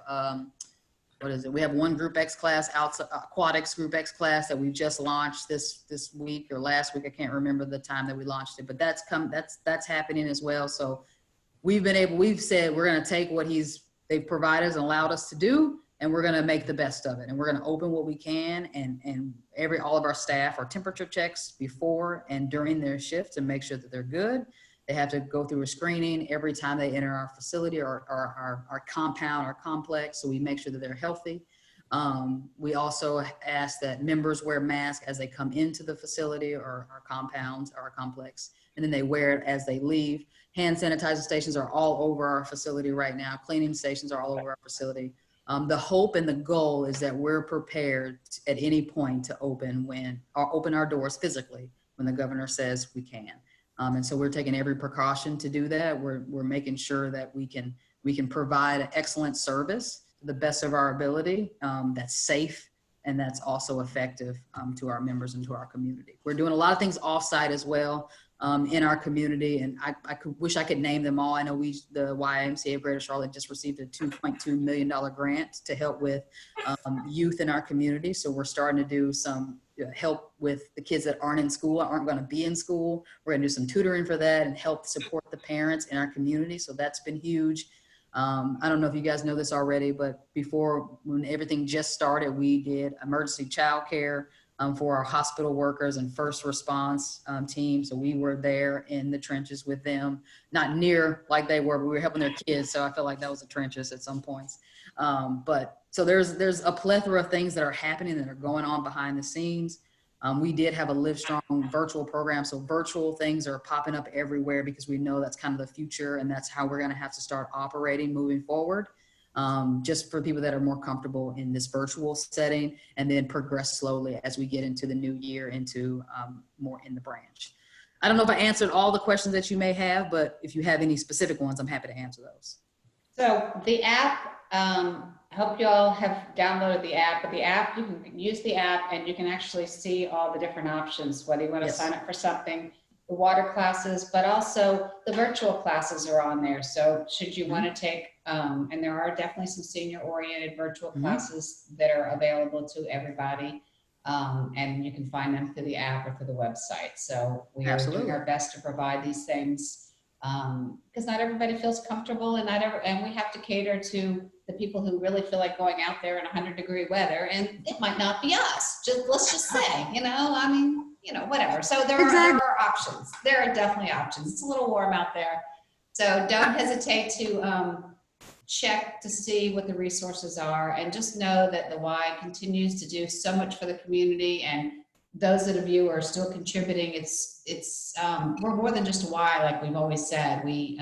we have one Group X class, aquatics Group X class that we just launched this week or last week. I can't remember the time that we launched it, but that's happening as well. So we've said we're going to take what they've provided and allowed us to do, and we're going to make the best of it. And we're going to open what we can, and all of our staff are temperature checks before and during their shifts and make sure that they're good. They have to go through a screening every time they enter our facility or our compound, our complex, so we make sure that they're healthy. We also ask that members wear masks as they come into the facility or our compounds or our complex, and then they wear it as they leave. Hand sanitizer stations are all over our facility right now. Cleaning stations are all over our facility. The hope and the goal is that we're prepared at any point to open our doors physically when the governor says we can. And so we're taking every precaution to do that. We're making sure that we can provide an excellent service to the best of our ability, that's safe and that's also effective to our members and to our community. We're doing a lot of things off-site as well in our community, and I wish I could name them all. I know the YMCA of Greater Charlotte just received a $2.2 million grant to help with youth in our community. So we're starting to do some help with the kids that aren't in school, aren't going to be in school. We're going to do some tutoring for that and help support the parents in our community. So that's been huge. I don't know if you guys know this already, but when everything just started, we did emergency child care for our hospital workers and first response team. So we were there in the trenches with them, not near like they were, but we were helping their kids. So I felt like that was the trenches at some points. But so there's a plethora of things that are happening that are going on behind the scenes. We did have a Livestrong virtual program. So virtual things are popping up everywhere because we know that's kind of the future, and that's how we're going to have to start operating moving forward. Just for people that are more comfortable in this virtual setting, and then progress slowly as we get into the new year, into more in the branch. I don't know if I answered all the questions that you may have, but if you have any specific ones, I'm happy to answer those.
So the app, I hope you all have downloaded the app, but the app, you can use the app and you can actually see all the different options, whether you want to
Yes.
sign up for something, the water classes, but also the virtual classes are on there. So should you want to take, and there are definitely some senior oriented virtual classes that are available to everybody. And you can find them through the app or through the website. So we are doing our best to provide these things because not everybody feels comfortable, and and we have to cater to the people who really feel like going out there in 100-degree weather, and it might not be us. Let's just say, I mean, whatever. So there are options. There are definitely options. It's a little warm out there, so don't hesitate to check to see what the resources are, and just know that the Y continues to do so much for the community, and those of you who are still contributing, we're more than just a Y, like we've always said. We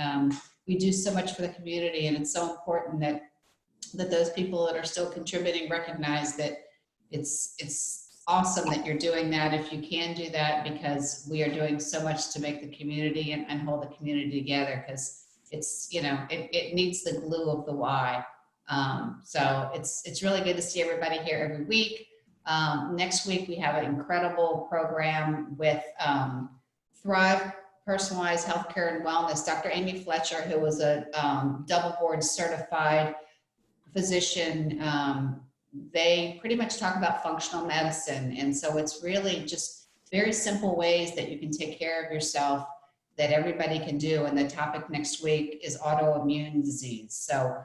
do so much for the community, and it's so important that those people that are still contributing recognize that it's awesome that you're doing that if you can do that, because we are doing so much to make the community and hold the community together, because it's, it needs the glue of the Y. So it's really good to see everybody here every week. Next week, we have an incredible program with Thrive Personalized Healthcare and Wellness. Dr. Amy Fletcher, who was a double board certified physician, they pretty much talk about functional medicine. And so it's really just very simple ways that you can take care of yourself that everybody can do. And the topic next week is autoimmune disease. So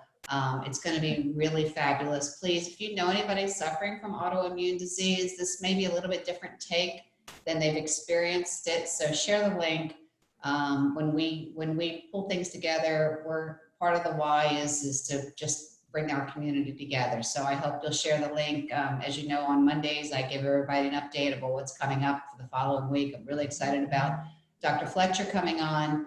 it's going to be really fabulous. Please, if you know anybody suffering from autoimmune disease, this may be a little bit different take than they've experienced it. So share the link. When we pull things together, we're part of the Y is to just bring our community together. So I hope you'll share the link. As you know, on Mondays, I give everybody an update about what's coming up for the following week. I'm really excited about Dr. Fletcher coming on.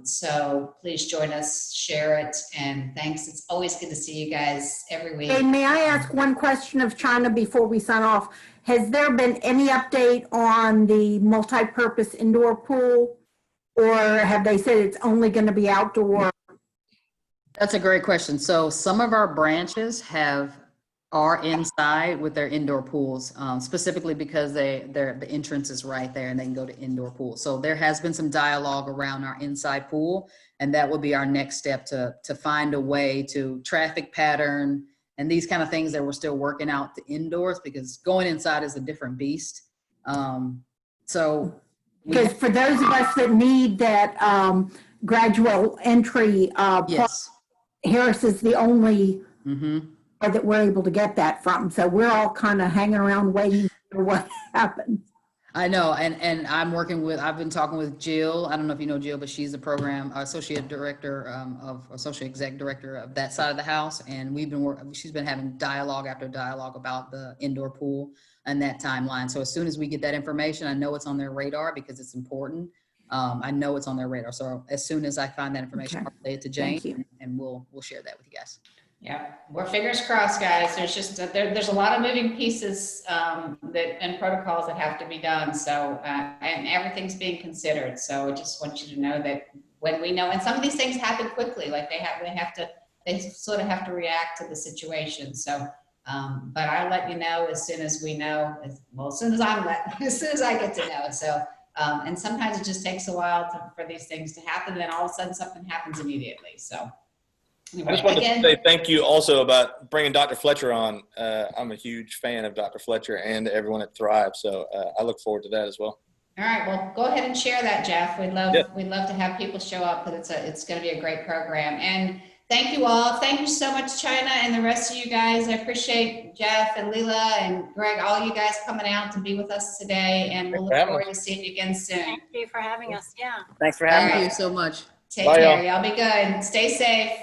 So please join us, share it, and thanks. It's always good to see you guys every week.
Hey, may I ask one question of China before we sign off? Has there been any update on the multi-purpose indoor pool, or have they said it's only going to be outdoor?
That's a great question. So some of our branches are inside with their indoor pools, specifically because the entrance is right there and they can go to indoor pools. So there has been some dialogue around our inside pool, and that will be our next step to find a way to traffic pattern and these kind of things that we're still working out the indoors, because going inside is a different beast.
Because for those of us that need that gradual entry,
yes.
Harris is the only that we're able to get that from. So we're all kind of hanging around waiting for what happens.
I know, and I've been talking with Jill. I don't know if you know Jill, but she's the program associate director associate exec director of that side of the house. And she's been having dialogue after dialogue about the indoor pool and that timeline. So as soon as we get that information, I know it's on their radar because it's important. I know it's on their radar. So as soon as I find that information, I'll say it to Jane, and we'll share that with you guys.
Yeah, we're fingers crossed, guys. There's just there's a lot of moving pieces and protocols that have to be done. So and everything's being considered. So I just want you to know that when we know, and some of these things happen quickly, like they sort of have to react to the situation. So, but I'll let you know as soon as we know. As soon as I get to know. So. And sometimes it just takes a while for these things to happen, and then all of a sudden something happens immediately. So anyway,
I just wanted to say thank you also about bringing Dr. Fletcher on. I'm a huge fan of Dr. Fletcher and everyone at Thrive. So I look forward to that as well.
All right, well, go ahead and share that, Jeff. We'd love to have people show up, because it's going to be a great program. And Thank you all. Thank you so much, China, and the rest of you guys. I appreciate Jeff and Leela and Greg, all you guys coming out to be with us today, and we'll
Thanks for
look
having
forward to seeing you again soon.
Thank you for having us. Yeah.
Thanks for having
Thank
me.
you so much.
Take
Bye,
care.
y'all.
Y'all be good. Stay safe.